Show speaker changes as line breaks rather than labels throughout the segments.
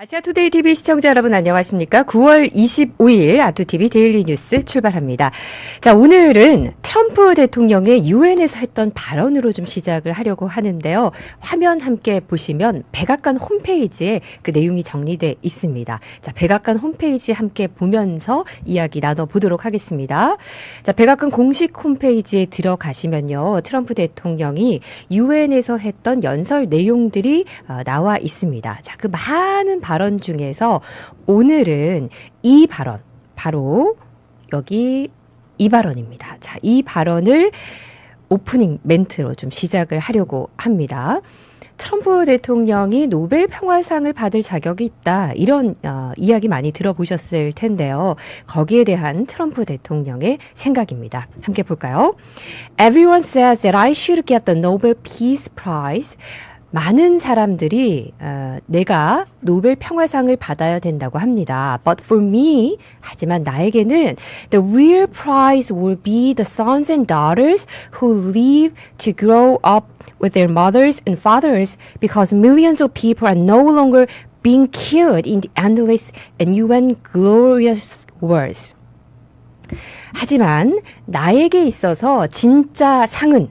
아시아투데이 TV 시청자 여러분 안녕하십니까? 9월 25일 아투TV 데일리 뉴스 출발합니다. 자, 오늘은 트럼프 대통령의 유엔에서 했던 발언으로 좀 시작을 하려고 하는데요. 화면 함께 보시면 백악관 홈페이지에 그 내용이 정리돼 있습니다. 자, 백악관 홈페이지 함께 보면서 이야기 나눠보도록 하겠습니다. 자, 백악관 공식 홈페이지에 들어가시면요. 트럼프 대통령이 유엔에서 했던 연설 내용들이 나와 있습니다. 자, 그 많은 발언 중에서 오늘은 이 발언, 바로 여기 이 발언입니다. 자, 이 발언을 오프닝 멘트로 좀 시작을 하려고 합니다. 트럼프 대통령이 노벨 평화상을 받을 자격이 있다. 이런 이야기 많이 들어보셨을 텐데요. 거기에 대한 트럼프 대통령의 생각입니다. 함께 볼까요? Everyone says that I should get the Nobel Peace Prize. 많은 사람들이 내가 노벨 평화상을 받아야 된다고 합니다. But for me, 하지만 나에게는 the real prize will be the sons and daughters who live to grow up with their mothers and fathers because millions of people are no longer being killed in the endless and UN glorious wars. 하지만 나에게 있어서 진짜 상은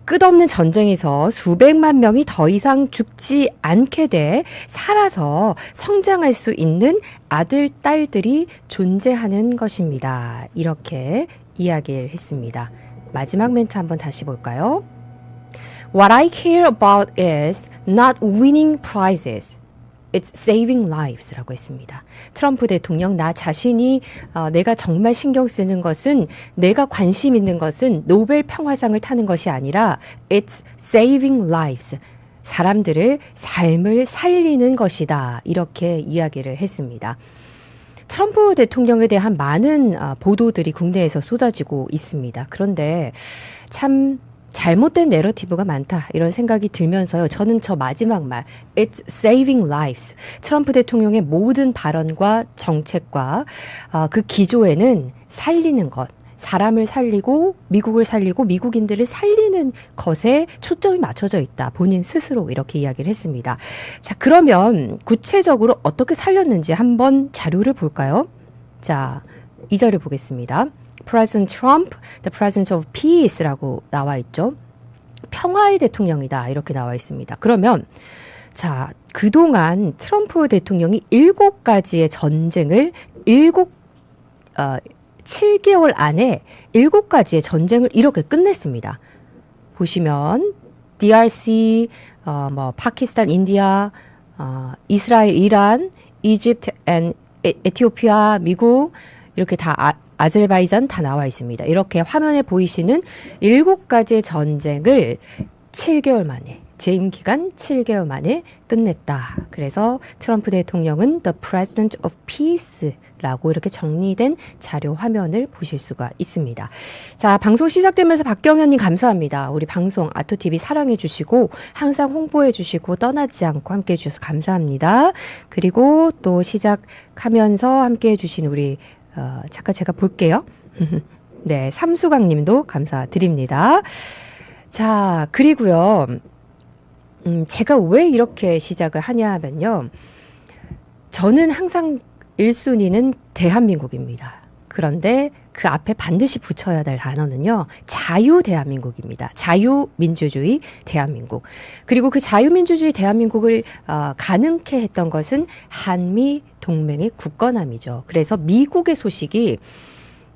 끝없는 전쟁에서 수백만 명이 더 이상 죽지 않게 돼 살아서 성장할 수 있는 아들, 딸들이 존재하는 것입니다. 이렇게 이야기를 했습니다. 마지막 멘트 한번 다시 볼까요? What I care about is not winning prizes. It's saving lives 라고 했습니다. 트럼프 대통령 나 자신이 내가 정말 신경 쓰는 것은 내가 관심 있는 것은 노벨 평화상을 타는 것이 아니라 It's saving lives. 사람들을 삶을 살리는 것이다. 이렇게 이야기를 했습니다. 트럼프 대통령에 대한 많은 보도들이 국내에서 쏟아지고 있습니다. 그런데 참 잘못된 내러티브가 많다 이런 생각이 들면서요. 저는 저 마지막 말 It's saving lives. 트럼프 대통령의 모든 발언과 정책과 그 기조에는 살리는 것, 사람을 살리고 미국을 살리고 미국인들을 살리는 것에 초점이 맞춰져 있다. 본인 스스로 이렇게 이야기를 했습니다. 자, 그러면 구체적으로 어떻게 살렸는지 한번 자료를 볼까요? 자, 이 자료 보겠습니다. President Trump, the President of Peace라고 나와 있죠. 평화의 대통령이다 이렇게 나와 있습니다. 그러면 자, 그동안 트럼프 대통령이 7가지의 전쟁을 7개월 안에 7가지의 전쟁을 이렇게 끝냈습니다. 보시면 DRC, 파키스탄, 인디아, 이스라엘, 이란, 이집트, 에티오피아, 미국 이렇게 다 아제르바이잔 다 나와 있습니다. 이렇게 화면에 보이시는 7가지의 전쟁을 7개월 만에, 재임 기간 7개월 만에 끝냈다. 그래서 트럼프 대통령은 The President of Peace라고 이렇게 정리된 자료 화면을 보실 수가 있습니다. 자, 방송 시작되면서 박경현님 감사합니다. 우리 방송 아토TV 사랑해 주시고 항상 홍보해 주시고 떠나지 않고 함께 해 주셔서 감사합니다. 그리고 또 시작하면서 함께 해 주신 우리 잠깐 제가 볼게요. 네, 삼수강 님도 감사드립니다. 자, 그리고요. 제가 왜 이렇게 시작을 하냐 하면요. 저는 항상 1순위는 대한민국입니다. 그런데 그 앞에 반드시 붙여야 될 단어는요. 자유대한민국입니다. 자유민주주의 대한민국. 그리고 그 자유민주주의 대한민국을 가능케 했던 것은 한미 동맹의 굳건함이죠. 그래서 미국의 소식이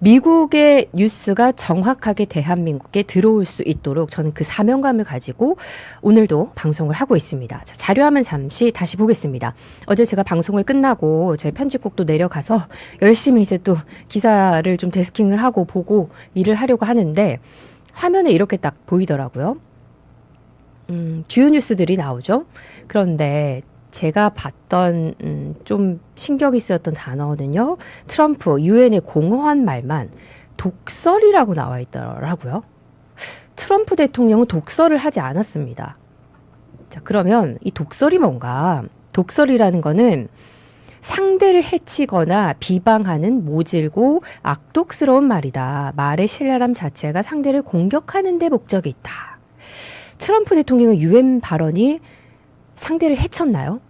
미국의 뉴스가 정확하게 대한민국에 들어올 수 있도록 저는 그 사명감을 가지고 오늘도 방송을 하고 있습니다. 자, 자료화면 잠시 다시 보겠습니다. 어제 제가 방송을 끝나고 제 편집국도 내려가서 열심히 이제 또 기사를 좀 데스킹을 하고 보고 일을 하려고 하는데 화면에 이렇게 딱 보이더라고요. 주요 뉴스들이 나오죠. 그런데 제가 봤던 좀 신경이 쓰였던 단어는요. 트럼프 유엔의 공허한 말만 독설이라고 나와 있더라고요. 트럼프 대통령은 독설을 하지 않았습니다. 자, 그러면 이 독설이 뭔가? 독설이라는 거는 상대를 해치거나 비방하는 모질고 악독스러운 말이다. 말의 신랄함 자체가 상대를 공격하는 데 목적이 있다. 트럼프 대통령의 유엔 발언이 상대를 해쳤나요?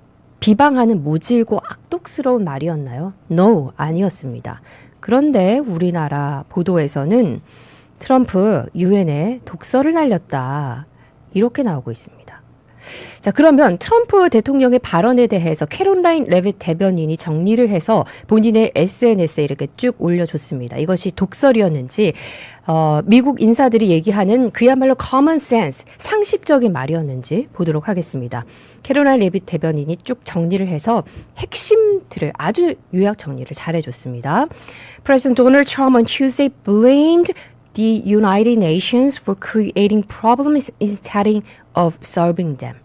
비방하는 모질고 악독스러운 말이었나요? No, 아니었습니다. 그런데 우리나라 보도에서는 트럼프 유엔에 독서를 날렸다. 이렇게 나오고 있습니다. 자, 그러면 트럼프 대통령의 발언에 대해서 캐롤라인 레빗 대변인이 정리를 해서 본인의 SNS에 이렇게 쭉 올려줬습니다. 이것이 독설이었는지 미국 인사들이 얘기하는 그야말로 common sense, 상식적인 말이었는지 보도록 하겠습니다. 캐롤라인 레빗 대변인이 쭉 정리를 해서 핵심들을 아주 요약 정리를 잘해줬습니다. President Donald Trump on Tuesday blamed the United Nations for creating problems instead of solving them.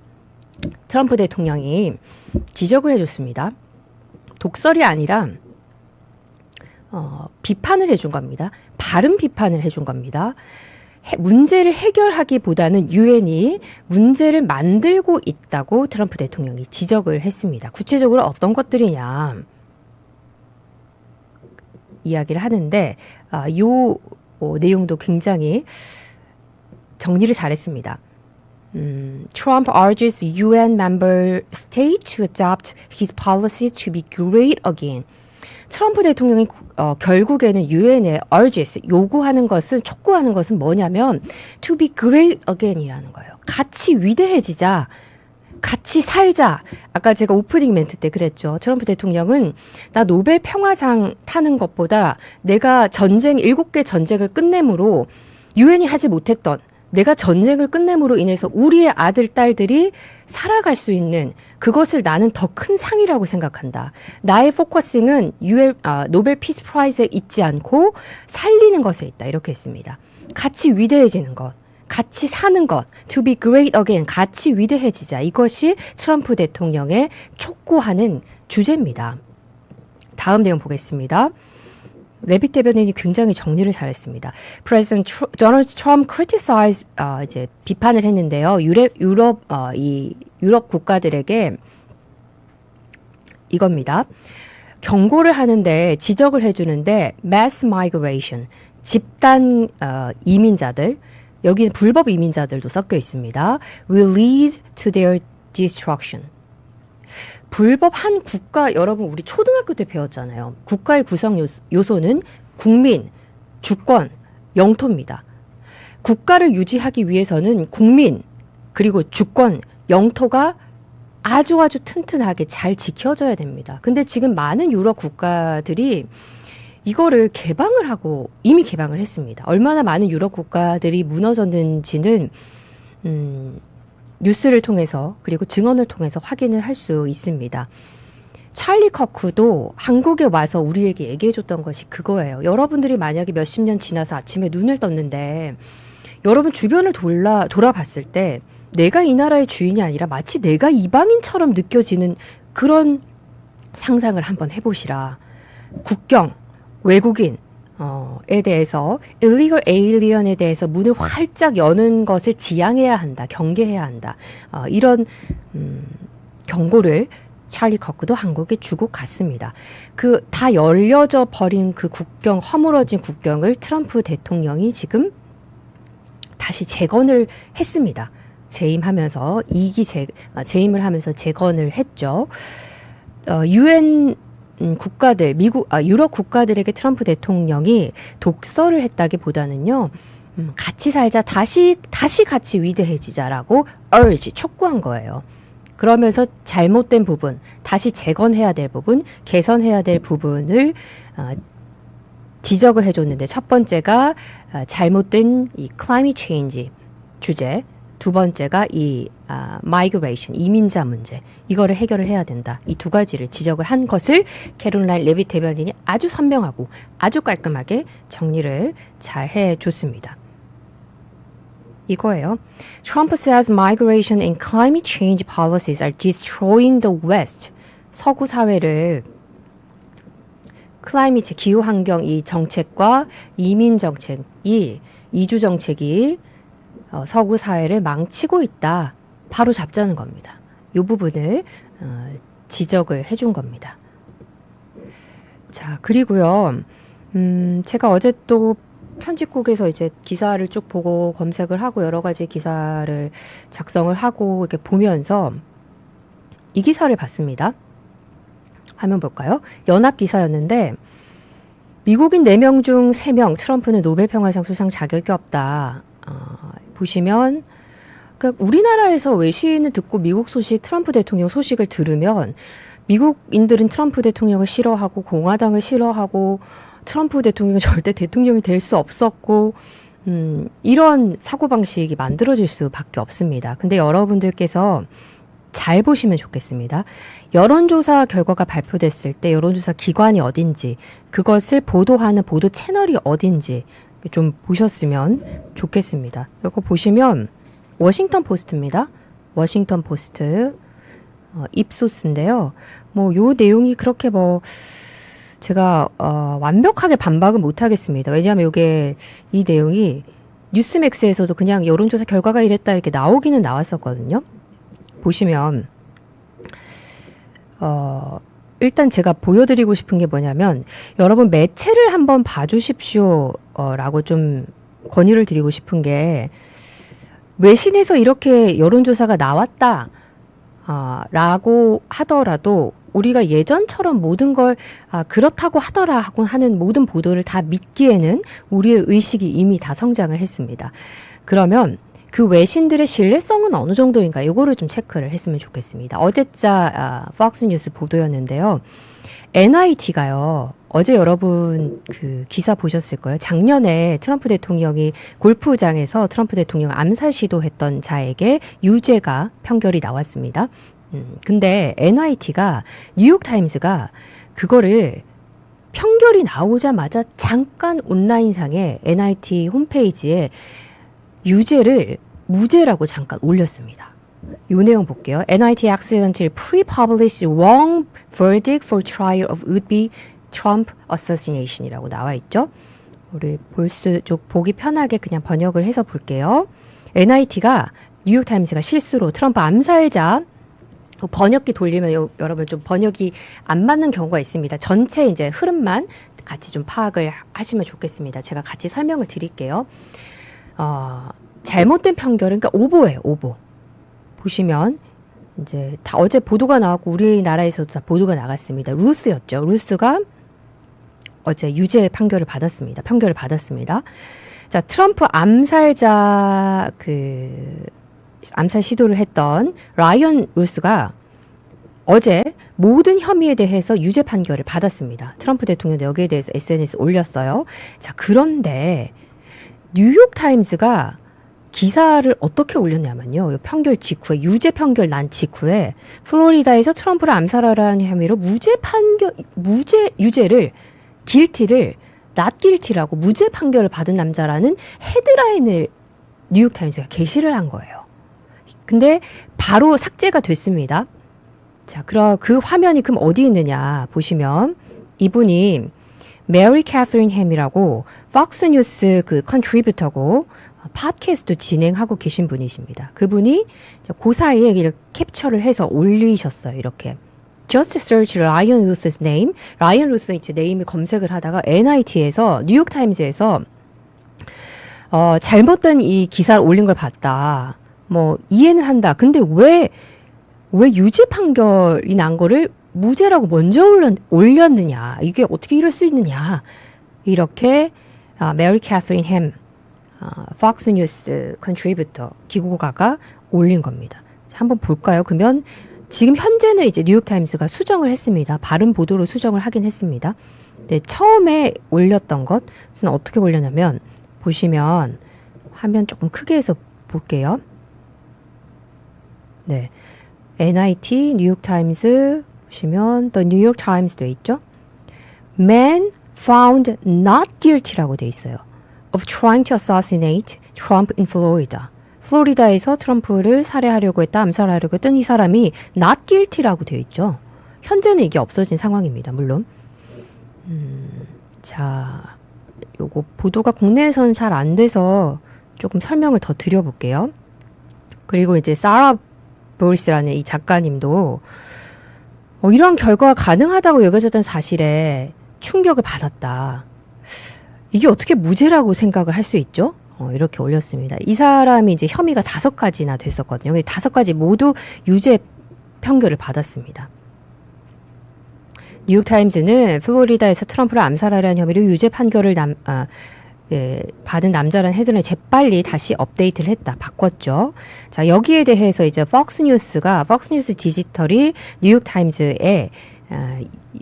트럼프 대통령이 지적을 해줬습니다. 독설이 아니라 비판을 해준 겁니다. 바른 비판을 해준 겁니다. 문제를 해결하기보다는 유엔이 문제를 만들고 있다고 트럼프 대통령이 지적을 했습니다. 구체적으로 어떤 것들이냐 이야기를 하는데 요 내용도 굉장히 정리를 잘했습니다. Trump urges UN member states to adopt his policy to be great again. 트럼프 대통령이 결국에는 유엔에 urges, 요구하는 것은, 촉구하는 것은 뭐냐면 to be great again이라는 거예요. 같이 위대해지자. 같이 살자. 아까 제가 오프닝 멘트 때 그랬죠. 트럼프 대통령은 나 노벨 평화상 타는 것보다 내가 7개 전쟁을 끝냄으로 유엔이 하지 못했던 내가 전쟁을 끝냄으로 인해서 우리의 아들, 딸들이 살아갈 수 있는 그것을 나는 더 큰 상이라고 생각한다. 나의 포커싱은 노벨 피스 프라이즈에 있지 않고 살리는 것에 있다. 이렇게 했습니다. 같이 위대해지는 것. 같이 사는 것, to be great again, 같이 위대해지자. 이것이 트럼프 대통령의 촉구하는 주제입니다. 다음 내용 보겠습니다. 레빗 대변인이 굉장히 정리를 잘했습니다. President Donald Trump criticized, 이제 비판을 했는데요. 유럽 국가들에게 이겁니다. 경고를 하는데, 지적을 해주는데, mass migration, 집단 이민자들, 여기는 불법 이민자들도 섞여 있습니다. will lead to their destruction. 불법 한 국가, 여러분 우리 초등학교 때 배웠잖아요. 국가의 구성 요소는 국민, 주권, 영토입니다. 국가를 유지하기 위해서는 국민, 그리고 주권, 영토가 아주 튼튼하게 잘 지켜져야 됩니다. 근데 지금 많은 유럽 국가들이 이거를 이미 개방을 했습니다. 얼마나 많은 유럽 국가들이 무너졌는지는 뉴스를 통해서 그리고 증언을 통해서 확인을 할 수 있습니다. 찰리 커크도 한국에 와서 우리에게 얘기해줬던 것이 그거예요. 여러분들이 만약에 몇십 년 지나서 아침에 눈을 떴는데 여러분 주변을 돌아봤을 때 내가 이 나라의 주인이 아니라 마치 내가 이방인처럼 느껴지는 그런 상상을 한번 해보시라. 국경, 외국인에 대해서 illegal alien에 대해서 문을 활짝 여는 것을 지양해야 한다. 경계해야 한다. 이런 경고를 찰리 커크도 한국에 주고 갔습니다. 그 다 열려져 버린 그 국경, 허물어진 국경을 트럼프 대통령이 지금 다시 재건을 했습니다. 재임을 하면서 재건을 했죠. 유엔 국가들, 유럽 국가들에게 트럼프 대통령이 독서를 했다기보다는요, 같이 살자, 다시 같이 위대해지자라고 urge, 촉구한 거예요. 그러면서 잘못된 부분, 다시 재건해야 될 부분, 개선해야 될 부분을 지적을 해줬는데, 첫 번째가 잘못된 이 climate change 주제, 두 번째가 이 migration, 이민자 문제, 이거를 해결을 해야 된다. 이 두 가지를 지적을 한 것을 캐롤라인 레빗 대변인이 아주 선명하고 아주 깔끔하게 정리를 잘 해줬습니다. 이거예요. Trump says migration and climate change policies are destroying the West. 서구 사회를 클라이미체, 기후환경 이 정책과 이민 정책이, 이주 정책이 서구 사회를 망치고 있다. 바로 잡자는 겁니다. 이 부분을 지적을 해준 겁니다. 자, 그리고요. 제가 어제 또 편집국에서 이제 기사를 쭉 보고 검색을 하고 여러 가지 기사를 작성을 하고 이렇게 보면서 이 기사를 봤습니다. 화면 볼까요? 연합 기사였는데 미국인 4명 중 3명 트럼프는 노벨평화상 수상 자격이 없다. 보시면 그러니까 우리나라에서 외신을 듣고 미국 소식, 트럼프 대통령 소식을 들으면 미국인들은 트럼프 대통령을 싫어하고 공화당을 싫어하고 트럼프 대통령은 절대 대통령이 될 수 없었고 이런 사고방식이 만들어질 수밖에 없습니다. 근데 여러분들께서 잘 보시면 좋겠습니다. 여론조사 결과가 발표됐을 때 여론조사 기관이 어딘지 그것을 보도하는 보도 채널이 어딘지 좀 보셨으면 좋겠습니다. 이거 보시면 워싱턴 포스트입니다. 워싱턴 포스트 입소스인데요. 뭐 요 내용이 그렇게 뭐 제가 완벽하게 반박은 못 하겠습니다. 왜냐하면 이게 이 내용이 뉴스맥스에서도 그냥 여론조사 결과가 이랬다 이렇게 나오기는 나왔었거든요. 보시면 일단 제가 보여드리고 싶은 게 뭐냐면 여러분 매체를 한번 봐주십시오 라고 좀 건의를 드리고 싶은 게 외신에서 이렇게 여론조사가 나왔다 라고 하더라도 우리가 예전처럼 모든 걸 그렇다고 하더라 하고 하는 모든 보도를 다 믿기에는 우리의 의식이 이미 다 성장을 했습니다. 그러면 그 외신들의 신뢰성은 어느 정도인가 이거를 좀 체크를 했으면 좋겠습니다. 어제자 폭스뉴스 보도였는데요. NYT가요. 어제 여러분 그 기사 보셨을 거예요. 작년에 트럼프 대통령이 골프장에서 트럼프 대통령 암살 시도했던 자에게 유죄가 판결이 나왔습니다. 근데 NYT가 뉴욕타임스가 그거를 판결이 나오자마자 잠깐 온라인상에 NYT 홈페이지에 유죄를 무죄라고 잠깐 올렸습니다. 요 내용 볼게요. NYT accidentally pre-published wrong verdict for trial of would-be Trump assassination이라고 나와 있죠. 우리 보기 편하게 그냥 번역을 해서 볼게요. NYT가 뉴욕타임스가 실수로 트럼프 암살자 번역기 돌리면 여러분 좀 번역이 안 맞는 경우가 있습니다. 전체 이제 흐름만 같이 좀 파악을 하시면 좋겠습니다. 제가 같이 설명을 드릴게요. 잘못된 판결은 그러니까 오보예요, 오보. 보시면 이제 다 어제 보도가 나왔고 우리나라에서도 다 보도가 나갔습니다. 루스였죠. 루스가 어제 유죄 판결을 받았습니다. 자, 트럼프 암살자 암살 시도를 했던 라이언 루스가 어제 모든 혐의에 대해서 유죄 판결을 받았습니다. 트럼프 대통령도 여기에 대해서 SNS 올렸어요. 자, 그런데 뉴욕타임스가 기사를 어떻게 올렸냐면요. 판결 직후에 유죄 판결 난 직후에 플로리다에서 트럼프를 암살하라는 혐의로 유죄를 길티를 not guilty라고 무죄 판결을 받은 남자라는 헤드라인을 뉴욕타임스가 게시를 한 거예요. 근데 바로 삭제가 됐습니다. 자, 그럼 그 화면이 그럼 어디 있느냐 보시면 이분이 메리 캐서린 햄이라고 폭스뉴스 그 컨트리뷰터고 팟캐스트 진행하고 계신 분이십니다. 그분이 그 사이에 이렇게 캡처를 해서 올리셨어요. 이렇게 Just search Ryan Ruth's name. 라이언 루스 이제 네임을 검색을 하다가 NIT에서 뉴욕타임즈에서 잘못된 이 기사를 올린 걸 봤다. 뭐 이해는 한다. 근데 왜 유죄 판결이 난 거를 무죄라고 먼저 올렸느냐. 이게 어떻게 이럴 수 있느냐. 이렇게 메리 캐서린 햄 폭스뉴스 컨트리뷰터 기고가가 올린 겁니다. 한번 볼까요? 그러면 지금 현재는 이제 뉴욕타임스가 수정을 했습니다. 바른 보도로 수정을 하긴 했습니다. 네, 처음에 올렸던 것은 어떻게 올렸냐면 보시면 화면 조금 크게 해서 볼게요. 네, NIT, 뉴욕타임스 보시면 The New York Times 돼 있죠. Man found not guilty라고 돼 있어요. Of trying to assassinate Trump in Florida. 플로리다에서 트럼프를 살해하려고 했다, 암살하려고 했던 이 사람이 not guilty라고 되어 있죠. 현재는 이게 없어진 상황입니다. 물론. 자, 요거 보도가 국내에서는 잘 안 돼서 조금 설명을 더 드려볼게요. 그리고 이제 사라 보리스라는 이 작가님도 이러한 결과가 가능하다고 여겨졌던 사실에 충격을 받았다. 이게 어떻게 무죄라고 생각을 할 수 있죠? 이렇게 올렸습니다. 이 사람이 이제 혐의가 5가지나 됐었거든요. 5가지 모두 유죄 판결을 받았습니다. 뉴욕타임즈는 플로리다에서 트럼프를 암살하려는 혐의로 유죄 판결을 받은 남자라는 헤드라인을 재빨리 다시 업데이트를 했다. 바꿨죠. 자, 여기에 대해서 이제 폭스뉴스 디지털이 뉴욕타임즈에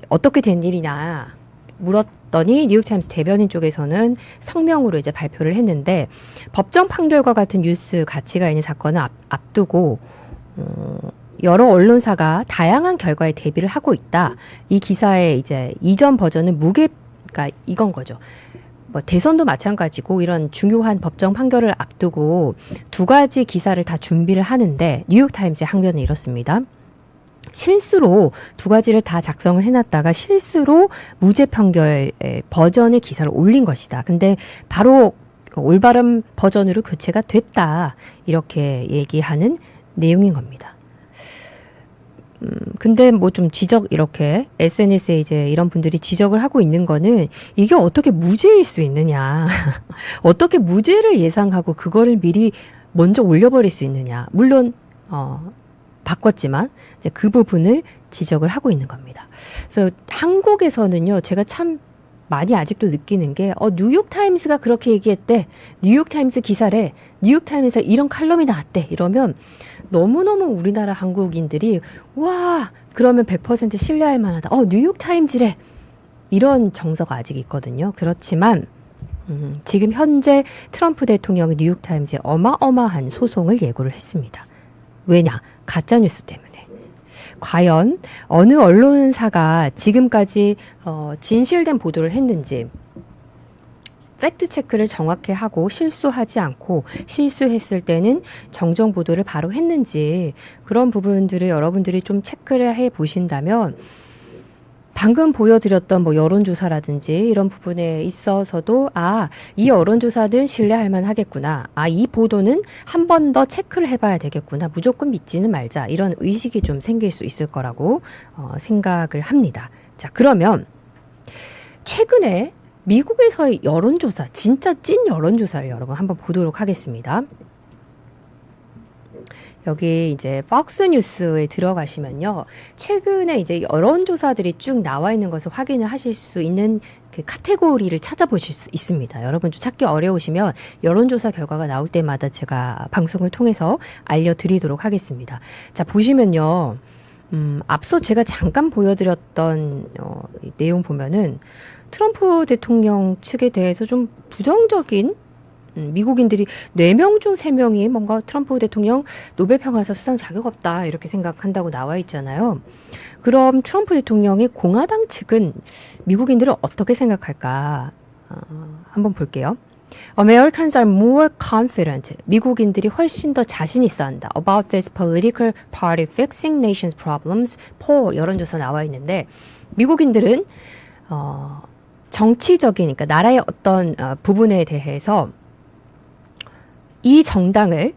어떻게 된 일이냐 물었더니 뉴욕타임스 대변인 쪽에서는 성명으로 이제 발표를 했는데, 법정 판결과 같은 뉴스 가치가 있는 사건을 앞두고 여러 언론사가 다양한 결과에 대비를 하고 있다. 이 기사의 이제 이전 버전은 그러니까 이건 거죠. 뭐 대선도 마찬가지고 이런 중요한 법정 판결을 앞두고 두 가지 기사를 다 준비를 하는데, 뉴욕타임즈의 항변은 이렇습니다. 실수로 두 가지를 다 작성을 해놨다가 실수로 무죄 판결 버전의 기사를 올린 것이다. 근데 바로 올바른 버전으로 교체가 됐다. 이렇게 얘기하는 내용인 겁니다. 근데 뭐 좀 이렇게 SNS에 이제 이런 분들이 지적을 하고 있는 거는, 이게 어떻게 무죄일 수 있느냐. 어떻게 무죄를 예상하고 그거를 미리 먼저 올려버릴 수 있느냐. 물론, 바꿨지만 이제 그 부분을 지적을 하고 있는 겁니다. 그래서 한국에서는요, 제가 참 많이 아직도 느끼는 게, 뉴욕타임스가 그렇게 얘기했대. 뉴욕타임스 기사래. 뉴욕타임스에서 이런 칼럼이 나왔대. 이러면 너무너무 우리나라 한국인들이, 와, 그러면 100% 신뢰할 만하다. 뉴욕타임즈래. 이런 정서가 아직 있거든요. 그렇지만 지금 현재 트럼프 대통령이 뉴욕타임즈에 어마어마한 소송을 예고를 했습니다. 왜냐? 가짜뉴스 때문에. 과연 어느 언론사가 지금까지 진실된 보도를 했는지, 팩트 체크를 정확히 하고 실수하지 않고, 실수했을 때는 정정 보도를 바로 했는지, 그런 부분들을 여러분들이 좀 체크를 해 보신다면, 방금 보여드렸던 뭐 여론조사라든지 이런 부분에 있어서도, 이 여론조사는 신뢰할 만하겠구나. 이 보도는 한 번 더 체크를 해봐야 되겠구나. 무조건 믿지는 말자. 이런 의식이 좀 생길 수 있을 거라고 생각을 합니다. 자, 그러면 최근에 미국에서의 여론조사, 진짜 찐 여론조사를 여러분 한번 보도록 하겠습니다. 여기 이제 폭스뉴스에 들어가시면요, 최근에 이제 여론조사들이 쭉 나와 있는 것을 확인을 하실 수 있는 그 카테고리를 찾아보실 수 있습니다. 여러분 좀 찾기 어려우시면 여론조사 결과가 나올 때마다 제가 방송을 통해서 알려드리도록 하겠습니다. 자, 보시면요, 앞서 제가 잠깐 보여드렸던 내용 보면은 트럼프 대통령 측에 대해서 좀 부정적인, 미국인들이 4명 중 3명이 뭔가 트럼프 대통령 노벨 평화상 수상 자격 없다 이렇게 생각한다고 나와 있잖아요. 그럼 트럼프 대통령의 공화당 측은 미국인들은 어떻게 생각할까? 한번 볼게요. Americans are more confident. 미국인들이 훨씬 더 자신 있어 한다. About this political party fixing nation's problems. poll 여론조사 나와 있는데, 미국인들은 정치적인, 그러니까 나라의 어떤 부분에 대해서 이 정당을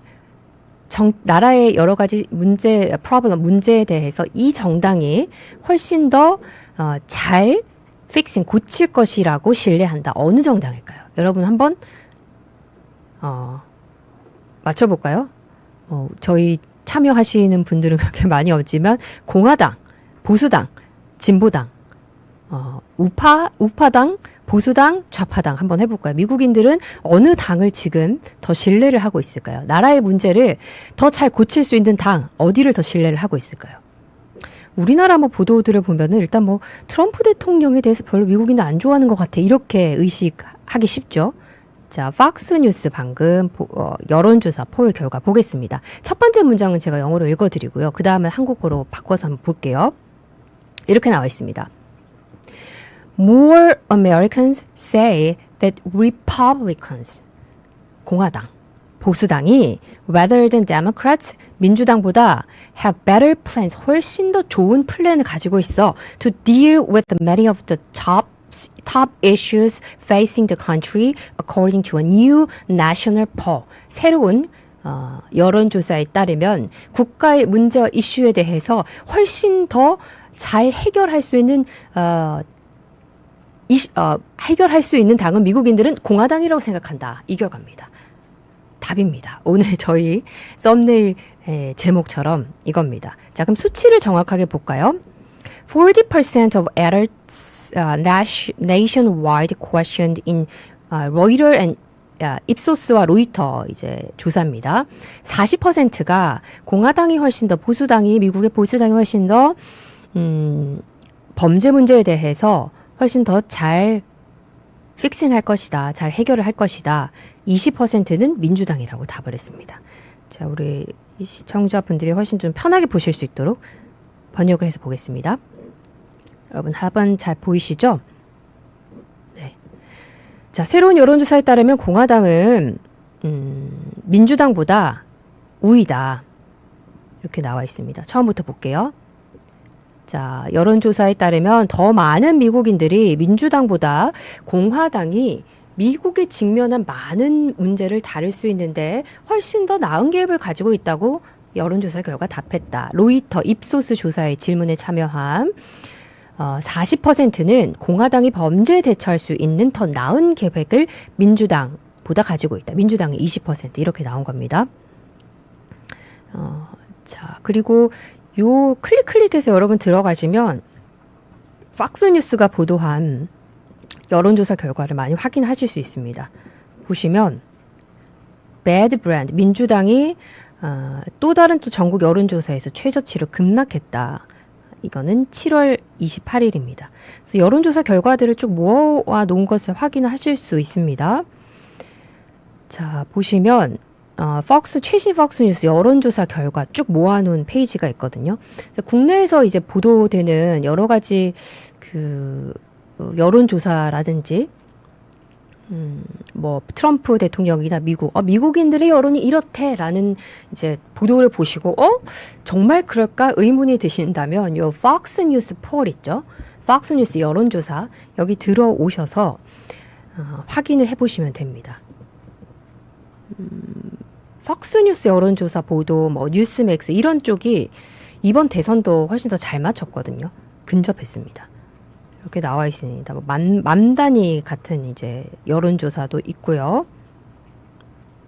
나라의 여러 가지 문제에 대해서 이 정당이 훨씬 더 잘 고칠 것이라고 신뢰한다. 어느 정당일까요? 여러분 한번 맞춰볼까요? 저희 참여하시는 분들은 그렇게 많이 없지만, 공화당, 보수당, 진보당, 우파당, 보수당, 좌파당 한번 해볼까요? 미국인들은 어느 당을 지금 더 신뢰를 하고 있을까요? 나라의 문제를 더 잘 고칠 수 있는 당, 어디를 더 신뢰를 하고 있을까요? 우리나라 뭐 보도들을 보면은 일단 뭐 트럼프 대통령에 대해서 별로 미국인은 안 좋아하는 것 같아. 이렇게 의식하기 쉽죠. 자, 폭스뉴스 방금 여론조사 폴 결과 보겠습니다. 첫 번째 문장은 제가 영어로 읽어드리고요. 그 다음에 한국어로 바꿔서 한번 볼게요. 이렇게 나와 있습니다. More Americans say that Republicans, 공화당, 보수당이 rather than Democrats, 민주당보다 have better plans, 훨씬 더 좋은 플랜을 가지고 있어 to deal with many of the top issues facing the country according to a new national poll. 새로운 여론조사에 따르면 국가의 문제와 이슈에 대해서 훨씬 더 잘 해결할 수 있는 해결할 수 있는 당은 미국인들은 공화당이라고 생각한다. 이 결과입니다. 답입니다. 오늘 저희 썸네일 제목처럼 이겁니다. 자, 그럼 수치를 정확하게 볼까요? 40% of adults nationwide questioned in Reuters and 입소스와 로이터 이제 조사입니다. 40%가 공화당이 훨씬 더 미국의 보수당이 훨씬 더 범죄 문제에 대해서 훨씬 더 잘 픽싱할 것이다. 잘 해결을 할 것이다. 20%는 민주당이라고 답을 했습니다. 자, 우리 시청자분들이 훨씬 좀 편하게 보실 수 있도록 번역을 해서 보겠습니다. 여러분 한번 잘 보이시죠? 네. 자, 새로운 여론조사에 따르면 공화당은 민주당보다 우위다. 이렇게 나와 있습니다. 처음부터 볼게요. 자, 여론조사에 따르면 더 많은 미국인들이 민주당보다 공화당이 미국에 직면한 많은 문제를 다룰 수 있는데 훨씬 더 나은 계획을 가지고 있다고 여론조사 결과 답했다. 로이터 입소스 조사의 질문에 참여한 40%는 공화당이 범죄에 대처할 수 있는 더 나은 계획을 민주당보다 가지고 있다. 민주당이 20% 이렇게 나온 겁니다. 자, 그리고 요 클릭해서 여러분 들어가시면 팍스뉴스가 보도한 여론조사 결과를 많이 확인하실 수 있습니다. 보시면 Bad Brand 민주당이 또 다른 또 전국 여론조사에서 최저치로 급락했다. 이거는 7월 28일입니다. 그래서 여론조사 결과들을 쭉 모아 놓은 것을 확인하실 수 있습니다. 자, 보시면 최신 팍스뉴스 여론조사 결과 쭉 모아놓은 페이지가 있거든요. 그래서 국내에서 이제 보도되는 여러 가지 여론조사라든지 뭐 트럼프 대통령이나 미국인들의 여론이 이렇대라는 이제 보도를 보시고 정말 그럴까 의문이 드신다면 요 팍스뉴스 폴 있죠? 팍스뉴스 여론조사 여기 들어오셔서 확인을 해보시면 됩니다. 팍스뉴스 여론조사 보도, 뭐 뉴스맥스 이런 쪽이 이번 대선도 훨씬 더 잘 맞췄거든요. 근접했습니다. 이렇게 나와 있습니다. 뭐 만 단위 같은 이제 여론조사도 있고요.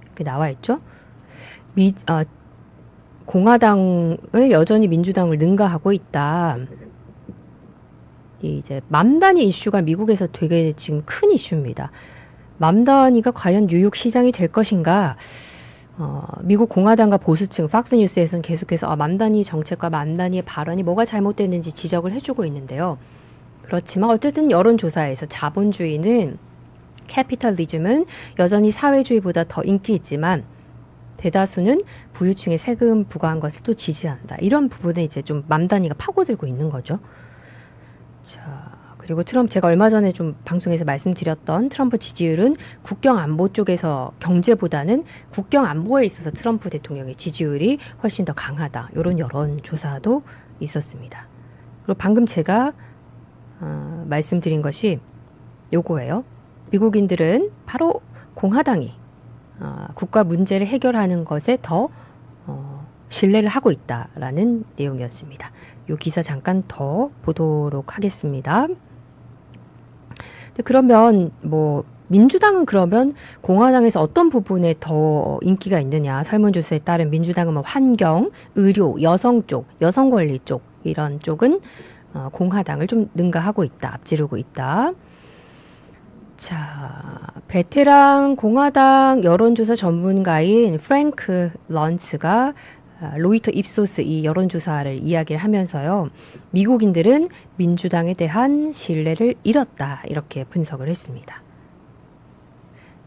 이렇게 나와 있죠. 공화당을 여전히 민주당을 능가하고 있다. 이제 맘 단위 이슈가 미국에서 되게 지금 큰 이슈입니다. 맘 단위가 과연 뉴욕 시장이 될 것인가? 미국 공화당과 보수층 팍스뉴스에서는 계속해서 맘 단위 정책과 맘 단위의 발언이 뭐가 잘못됐는지 지적을 해주고 있는데요. 그렇지만 어쨌든 여론조사에서 자본주의는 캐피탈리즘은 여전히 사회주의보다 더 인기 있지만 대다수는 부유층에 세금 부과한 것을 또 지지한다. 이런 부분에 이제 좀 맘 단위가 파고들고 있는 거죠. 자, 그리고 제가 얼마 전에 좀 방송에서 말씀드렸던 트럼프 지지율은 국경 안보 쪽에서 경제보다는 국경 안보에 있어서 트럼프 대통령의 지지율이 훨씬 더 강하다. 이런 여론조사도 있었습니다. 그리고 방금 제가 말씀드린 것이 요거예요. 미국인들은 바로 공화당이 국가 문제를 해결하는 것에 더 신뢰를 하고 있다라는 내용이었습니다. 요 기사 잠깐 더 보도록 하겠습니다. 그러면 뭐 민주당은 그러면 공화당에서 어떤 부분에 더 인기가 있느냐? 설문조사에 따른 민주당은 뭐 환경, 의료, 여성 쪽, 여성 권리 쪽 이런 쪽은 공화당을 좀 능가하고 있다, 앞지르고 있다. 자, 베테랑 공화당 여론조사 전문가인 프랭크 런츠가 로이터 입소스 이 여론조사를 이야기를 하면서요. 미국인들은 민주당에 대한 신뢰를 잃었다. 이렇게 분석을 했습니다.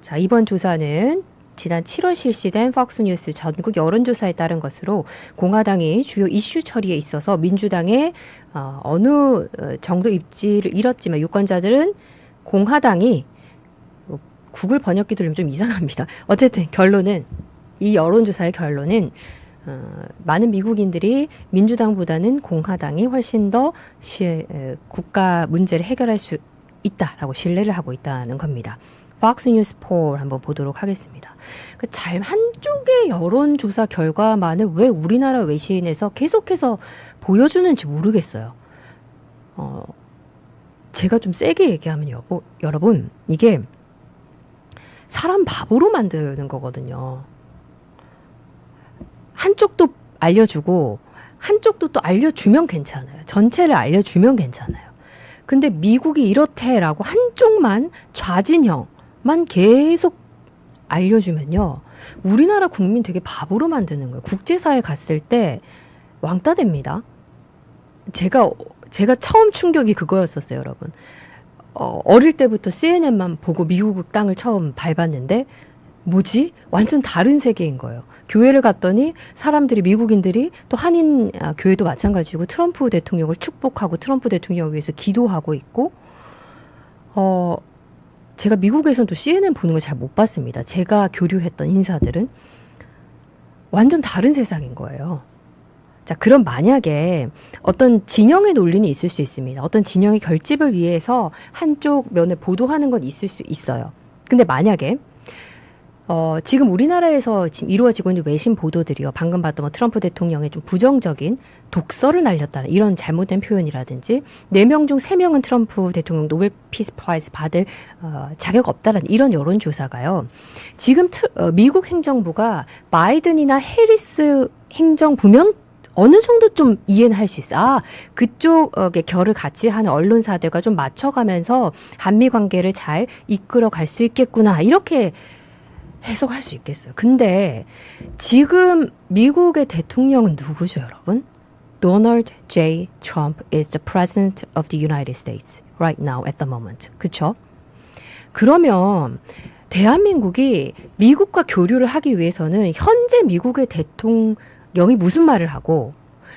자, 이번 조사는 지난 7월 실시된 팍스뉴스 전국 여론조사에 따른 것으로 공화당이 주요 이슈 처리에 있어서 민주당의 어느 정도 입지를 잃었지만 유권자들은 공화당이 구글 번역기 들으면 좀 이상합니다. 어쨌든 결론은 이 여론조사의 결론은 많은 미국인들이 민주당보다는 공화당이 훨씬 더 국가 문제를 해결할 수 있다라고 신뢰를 하고 있다는 겁니다. 팍스뉴스 폴 한번 보도록 하겠습니다. 한쪽의 여론조사 결과만을 왜 우리나라 외신에서 계속해서 보여주는지 모르겠어요. 제가 좀 세게 얘기하면 여러분 이게 사람 바보로 만드는 거거든요. 한쪽도 알려주고 한쪽도 또 알려주면 괜찮아요. 전체를 알려주면 괜찮아요. 근데 미국이 이렇대라고 한쪽만 좌진형만 계속 알려주면요. 우리나라 국민 되게 바보로 만드는 거예요. 국제사회 갔을 때 왕따 됩니다. 제가 처음 충격이 그거였었어요, 여러분. 어릴 때부터 CNN만 보고 미국 땅을 처음 밟았는데 뭐지? 완전 다른 세계인 거예요. 교회를 갔더니 사람들이 미국인들이 또 한인 교회도 마찬가지고 트럼프 대통령을 축복하고 트럼프 대통령을 위해서 기도하고 있고 제가 미국에서는 또 CNN 보는 걸 잘 못 봤습니다. 제가 교류했던 인사들은 완전 다른 세상인 거예요. 자, 그럼 만약에 어떤 진영의 논리는 있을 수 있습니다. 어떤 진영의 결집을 위해서 한쪽 면을 보도하는 건 있을 수 있어요. 근데 만약에 지금 우리나라에서 지금 이루어지고 있는 외신 보도들이요. 방금 봤던 뭐 트럼프 대통령의 좀 부정적인 독서를 날렸다는 이런 잘못된 표현이라든지 4명 중 3명은 트럼프 대통령 노벨 피스 프라이즈 받을 자격 없다는 이런 여론조사가요. 지금 미국 행정부가 바이든이나 해리스 행정부면 어느 정도 좀 이해는 할 수 있어. 아, 그쪽의 결을 같이 하는 언론사들과 좀 맞춰가면서 한미 관계를 잘 이끌어 갈 수 있겠구나. 이렇게 해석할 수 있겠어요. 근데 지금 미국의 대통령은 누구죠, 여러분? Donald J. Trump is the president of the United States right now at the moment. 그쵸? 그러면 대한민국이 미국과 교류를 하기 위해서는 현재 미국의 대통령이 무슨 말을 하고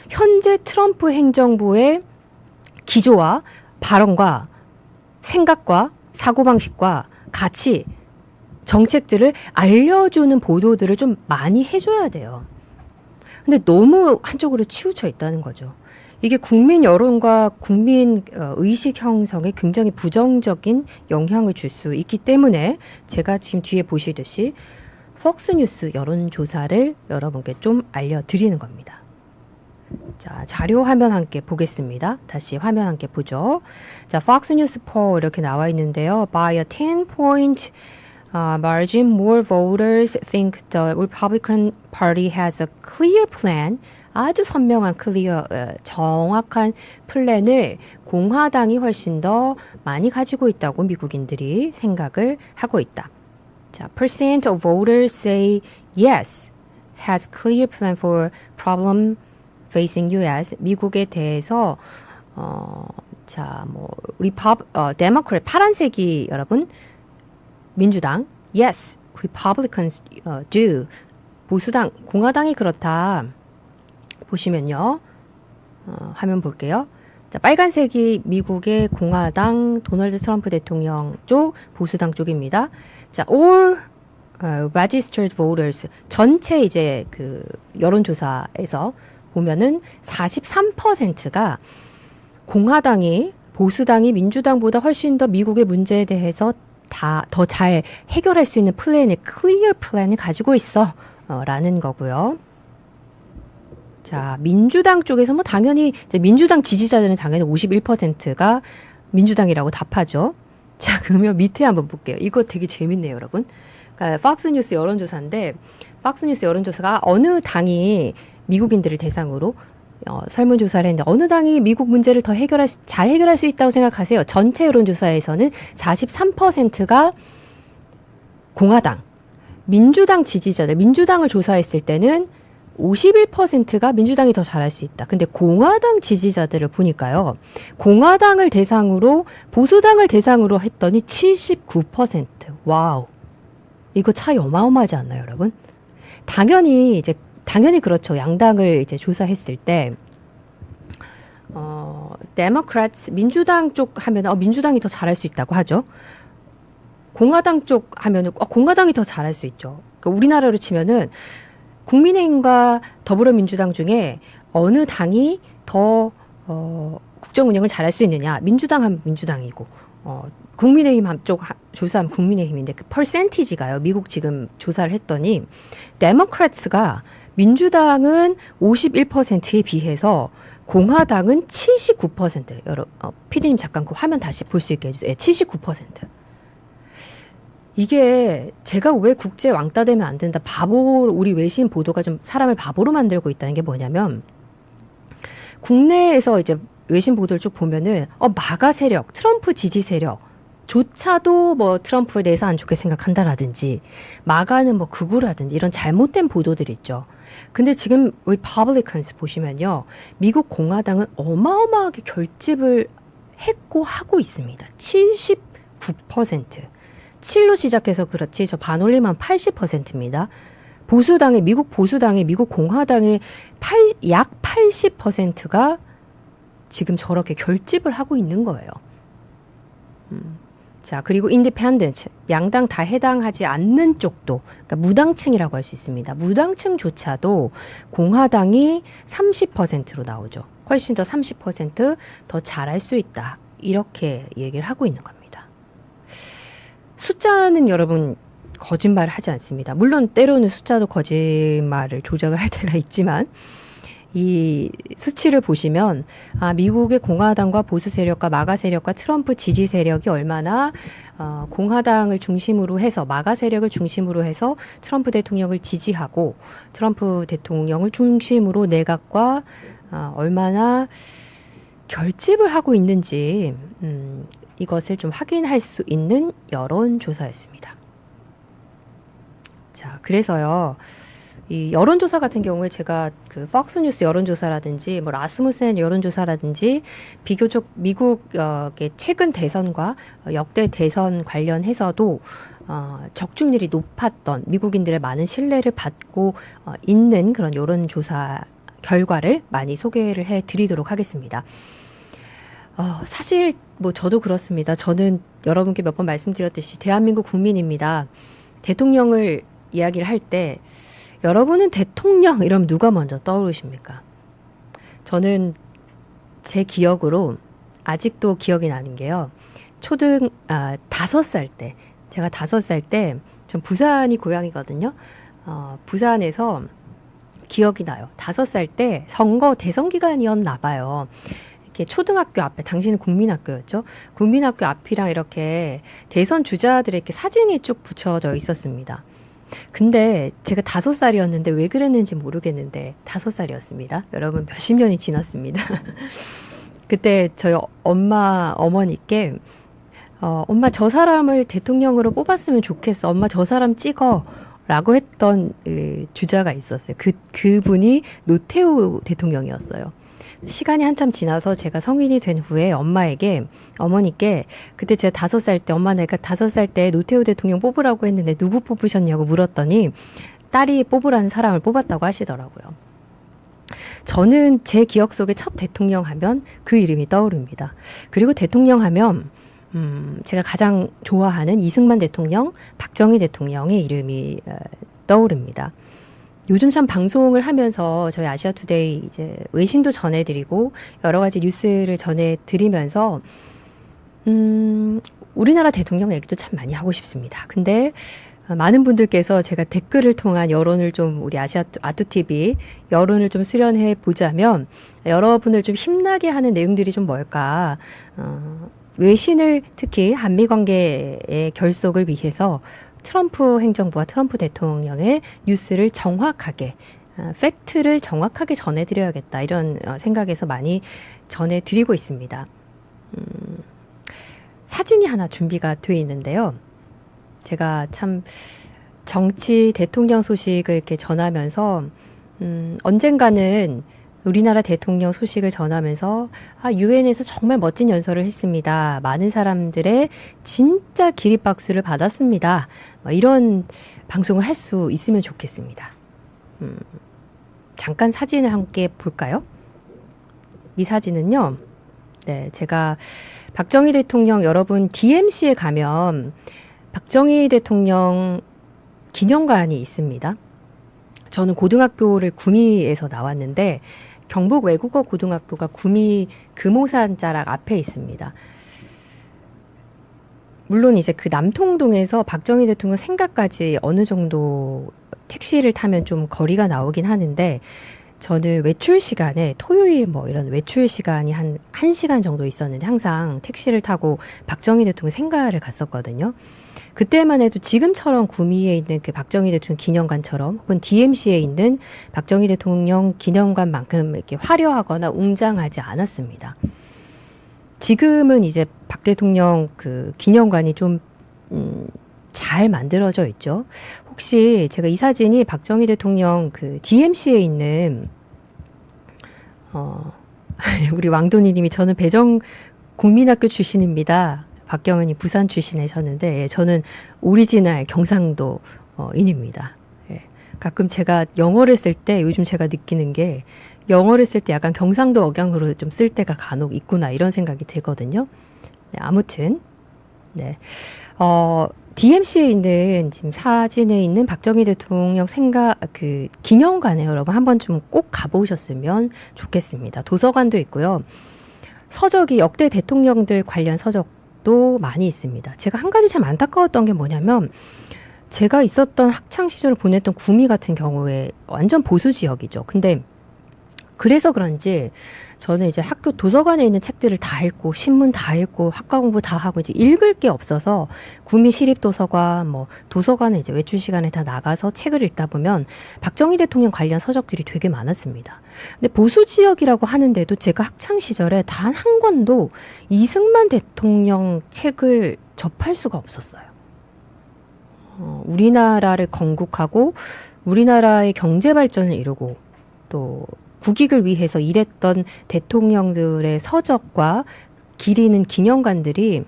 현재 트럼프 행정부의 기조와 발언과 생각과 사고방식과 같이 정책들을 알려주는 보도들을 좀 많이 해줘야 돼요. 근데 너무 한쪽으로 치우쳐 있다는 거죠. 이게 국민 여론과 국민 의식 형성에 굉장히 부정적인 영향을 줄 수 있기 때문에 제가 지금 뒤에 보시듯이 폭스뉴스 여론조사를 여러분께 좀 알려드리는 겁니다. 자, 자료 화면 함께 보겠습니다. 다시 화면 함께 보죠. 자, Fox News poll 이렇게 나와 있는데요. By a 10-point margin, more voters think the Republican Party has a clear plan. 아주 선명한 클리어, 정확한 플랜을 공화당이 훨씬 더 많이 가지고 있다고 미국인들이 생각을 하고 있다. 자, percent of voters say yes, has clear plan for problem facing U.S. 미국에 대해서 자, 뭐 데모크래 파란색이 여러분 민주당, yes, Republicans do. 보수당, 공화당이 그렇다. 보시면요. 화면 볼게요. 자, 빨간색이 미국의 공화당 도널드 트럼프 대통령 쪽, 보수당 쪽입니다. 자, all registered voters 전체 이제 그 여론조사에서 보면은 43%가 공화당이 보수당이 민주당보다 훨씬 더 미국의 문제에 대해서 더 잘 해결할 수 있는 플랜을 클리어 플랜을 가지고 있어 라는 거고요. 자, 민주당 쪽에서 뭐 당연히 이제 민주당 지지자들은 당연히 51%가 민주당이라고 답하죠. 자, 그러면 밑에 한번 볼게요. 이거 되게 재밌네요, 여러분. 그러니까 팍스뉴스 여론조사인데 팍스뉴스 여론조사가 어느 당이 미국인들을 대상으로 설문조사를 했는데 어느 당이 미국 문제를 더 잘 해결할 수 있다고 생각하세요? 전체 여론조사에서는 43%가 공화당, 민주당 지지자들, 민주당을 조사했을 때는 51%가 민주당이 더 잘할 수 있다. 근데 공화당 지지자들을 보니까요. 공화당을 대상으로 보수당을 대상으로 했더니 79%. 와우. 이거 차이 어마어마하지 않나요, 여러분? 당연히 그렇죠. 양당을 이제 조사했을 때, 데모크라트, 민주당 쪽 하면, 민주당이 더 잘할 수 있다고 하죠. 공화당 쪽 하면은, 공화당이 더 잘할 수 있죠. 그러니까 우리나라로 치면은, 국민의힘과 더불어민주당 중에 어느 당이 더, 국정 운영을 잘할 수 있느냐. 민주당 하면 민주당이고, 국민의힘 한쪽 조사하면 국민의힘인데, 그 퍼센티지가요. 미국 지금 조사를 했더니, 데모크라트가 민주당은 51%에 비해서 공화당은 79%. 피디님 잠깐 그 화면 다시 볼 수 있게 해주세요. 79%. 이게 제가 왜 국제 왕따 되면 안 된다. 우리 외신 보도가 좀 사람을 바보로 만들고 있다는 게 뭐냐면, 국내에서 이제 외신 보도를 쭉 보면은, 마가 세력, 트럼프 지지 세력, 조차도 뭐 트럼프에 대해서 안 좋게 생각한다라든지, 마가는 뭐 극우라든지 이런 잘못된 보도들이 있죠. 근데 지금 리퍼블리컨스 보시면요, 미국 공화당은 어마어마하게 결집을 했고 하고 있습니다. 79%. 7로 시작해서 그렇지 저 반올림한 80%입니다. 미국 보수당의 미국 공화당의 약 80%가 지금 저렇게 결집을 하고 있는 거예요. 자, 그리고 인디펜던트, 양당 다 해당하지 않는 쪽도, 그러니까 무당층이라고 할 수 있습니다. 무당층조차도 공화당이 30%로 나오죠. 훨씬 더 30% 잘할 수 있다. 이렇게 얘기를 하고 있는 겁니다. 숫자는 여러분 거짓말을 하지 않습니다. 물론 때로는 숫자도 거짓말을 조작을 할 때가 있지만, 이 수치를 보시면 미국의 공화당과 보수 세력과 마가 세력과 트럼프 지지 세력이 얼마나 공화당을 중심으로 해서 마가 세력을 중심으로 해서 트럼프 대통령을 지지하고 트럼프 대통령을 중심으로 내각과 얼마나 결집을 하고 있는지 이것을 좀 확인할 수 있는 여론조사였습니다. 자, 그래서요. 이 여론조사 같은 경우에 제가 그 폭스뉴스 여론조사라든지 뭐 라스무센 여론조사라든지 비교적 미국의 최근 대선과 역대 대선 관련해서도 적중률이 높았던 미국인들의 많은 신뢰를 받고 있는 그런 여론조사 결과를 많이 소개를 해드리도록 하겠습니다. 사실 뭐 저도 그렇습니다. 저는 여러분께 몇 번 말씀드렸듯이 대한민국 국민입니다. 대통령을 이야기를 할 때 여러분은 대통령 이러면 누가 먼저 떠오르십니까? 저는 제 기억으로 아직도 기억이 나는 게요. 5살 때, 제가 5살 때, 전 부산이 고향이거든요. 부산에서 기억이 나요. 5살 때 선거 대선 기간이었나 봐요. 이렇게 초등학교 앞에, 당시는 국민학교였죠. 국민학교 앞이랑 이렇게 대선 주자들의 이렇게 사진이 쭉 붙여져 있었습니다. 근데 제가 5살이었는데 왜 그랬는지 모르겠는데 5살이었습니다. 여러분 몇십 년이 지났습니다. 그때 저희 어머니께 엄마 저 사람을 대통령으로 뽑았으면 좋겠어. 엄마 저 사람 찍어. 라고 했던 주자가 있었어요. 그분이 노태우 대통령이었어요. 시간이 한참 지나서 제가 성인이 된 후에 어머니께 그때 제가 5살 때 엄마 내가 5살 때 노태우 대통령 뽑으라고 했는데 누구 뽑으셨냐고 물었더니 딸이 뽑으라는 사람을 뽑았다고 하시더라고요. 저는 제 기억 속에 첫 대통령 하면 그 이름이 떠오릅니다. 그리고 대통령 하면 제가 가장 좋아하는 이승만 대통령, 박정희 대통령의 이름이 떠오릅니다. 요즘 참 방송을 하면서 저희 아시아투데이 이제 외신도 전해드리고 여러 가지 뉴스를 전해드리면서 우리나라 대통령 얘기도 참 많이 하고 싶습니다. 근데 많은 분들께서 제가 댓글을 통한 여론을 좀 우리 아투TV 여론을 좀 수련해 보자면 여러분을 좀 힘나게 하는 내용들이 좀 뭘까? 외신을 특히 한미 관계의 결속을 위해서 트럼프 행정부와 트럼프 대통령의 뉴스를 정확하게 팩트를 정확하게 전해드려야겠다 이런 생각에서 많이 전해드리고 있습니다. 사진이 하나 준비가 되어 있는데요. 제가 참 정치 대통령 소식을 이렇게 전하면서 언젠가는 우리나라 대통령 소식을 전하면서 유엔에서 정말 멋진 연설을 했습니다. 많은 사람들의 진짜 기립박수를 받았습니다. 이런 방송을 할 수 있으면 좋겠습니다. 잠깐 사진을 함께 볼까요? 이 사진은요. 네, 제가 박정희 대통령 여러분 DMC에 가면 박정희 대통령 기념관이 있습니다. 저는 고등학교를 구미에서 나왔는데 경북 외국어 고등학교가 구미 금오산 자락 앞에 있습니다. 물론 이제 그 남통동에서 박정희 대통령 생가까지 어느 정도 택시를 타면 좀 거리가 나오긴 하는데 저는 외출 시간에 토요일 뭐 이런 외출 시간이 한 1시간 정도 있었는데 항상 택시를 타고 박정희 대통령 생가를 갔었거든요. 그때만 해도 지금처럼 구미에 있는 그 박정희 대통령 기념관처럼 혹은 DMC에 있는 박정희 대통령 기념관만큼 이렇게 화려하거나 웅장하지 않았습니다. 지금은 이제 박 대통령 그 기념관이 좀 잘 만들어져 있죠. 혹시 제가 이 사진이 박정희 대통령 그 DMC에 있는 우리 왕돈이님이 저는 배정 국민학교 출신입니다. 박경은이 부산 출신이셨는데 예, 저는 오리지널 경상도 인입니다. 예. 가끔 제가 영어를 쓸 때 요즘 제가 느끼는 게 영어를 쓸 때 약간 경상도 억양으로 좀 쓸 때가 간혹 있구나 이런 생각이 들거든요. 네, 아무튼 네. DMC에 있는 지금 사진에 있는 박정희 대통령 생가 그 기념관에 여러분 한번 좀 꼭 가보셨으면 좋겠습니다. 도서관도 있고요. 서적이 역대 대통령들 관련 서적도 많이 있습니다. 제가 한 가지 참 안타까웠던 게 뭐냐면 제가 있었던 학창 시절을 보냈던 구미 같은 경우에 완전 보수 지역이죠. 근데 그래서 그런지 저는 이제 학교 도서관에 있는 책들을 다 읽고 신문 다 읽고 학과 공부 다 하고 이제 읽을 게 없어서 구미 시립도서관 뭐 도서관에 이제 외출 시간에 다 나가서 책을 읽다 보면 박정희 대통령 관련 서적들이 되게 많았습니다. 근데 보수 지역이라고 하는데도 제가 학창 시절에 단 한 권도 이승만 대통령 책을 접할 수가 없었어요. 우리나라를 건국하고 우리나라의 경제 발전을 이루고 또 국익을 위해서 일했던 대통령들의 서적과 기리는 기념관들이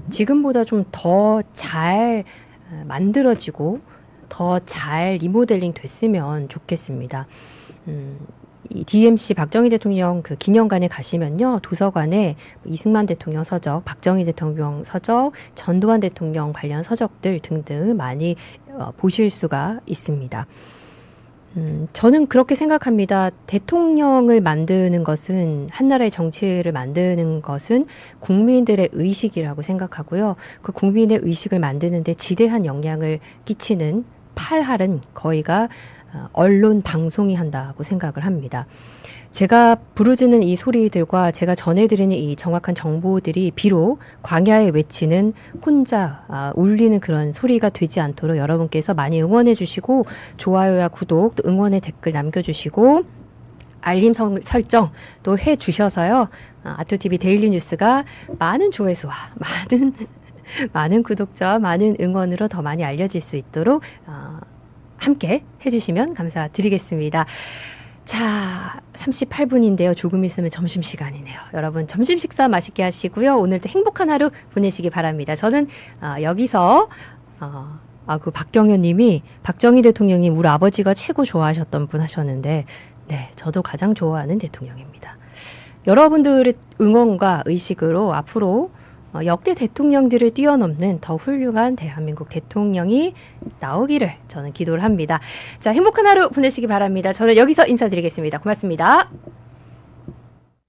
지금보다 좀 더 잘 만들어지고 더 잘 리모델링 됐으면 좋겠습니다. 이 DMC 박정희 대통령 그 기념관에 가시면요. 도서관에 이승만 대통령 서적, 박정희 대통령 서적, 전두환 대통령 관련 서적들 등등 많이 보실 수가 있습니다. 저는 그렇게 생각합니다. 대통령을 만드는 것은, 한나라의 정치를 만드는 것은 국민들의 의식이라고 생각하고요. 그 국민의 의식을 만드는데 지대한 영향을 끼치는 팔할은 거의가 언론, 방송이 한다고 생각을 합니다. 제가 부르짖는 이 소리들과 제가 전해드리는 이 정확한 정보들이 비록 광야에 외치는 혼자 울리는 그런 소리가 되지 않도록 여러분께서 많이 응원해 주시고 좋아요와 구독, 또 응원의 댓글 남겨주시고 알림 설정 또 해주셔서요. 아토TV 데일리 뉴스가 많은 조회수와 많은 구독자와 많은 응원으로 더 많이 알려질 수 있도록 함께 해주시면 감사드리겠습니다. 자, 38분인데요. 조금 있으면 점심시간이네요. 여러분 점심 식사 맛있게 하시고요. 오늘도 행복한 하루 보내시기 바랍니다. 저는 여기서 그 박경현 님이 박정희 대통령님 우리 아버지가 최고 좋아하셨던 분 하셨는데 네, 저도 가장 좋아하는 대통령입니다. 여러분들의 응원과 의식으로 앞으로 역대 대통령들을 뛰어넘는 더 훌륭한 대한민국 대통령이 나오기를 저는 기도를 합니다. 자, 행복한 하루 보내시기 바랍니다. 저는 여기서 인사드리겠습니다. 고맙습니다.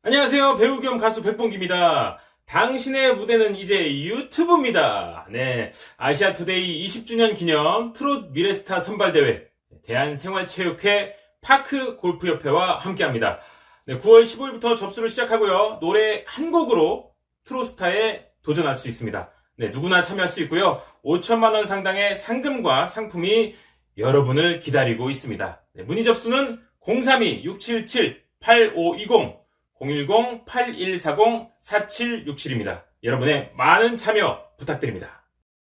안녕하세요. 배우 겸 가수 백봉기입니다. 당신의 무대는 이제 유튜브입니다. 네, 아시아투데이 20주년 기념 트롯 미래스타 선발대회 대한생활체육회 파크골프협회와 함께합니다. 네, 9월 15일부터 접수를 시작하고요. 노래 한 곡으로 트롯스타에 도전할 수 있습니다. 네, 누구나 참여할 수 있고요. 5천만 원 상당의 상금과 상품이 여러분을 기다리고 있습니다. 네, 문의 접수는 032-677-8520, 010-8140-4767입니다. 여러분의 많은 참여 부탁드립니다.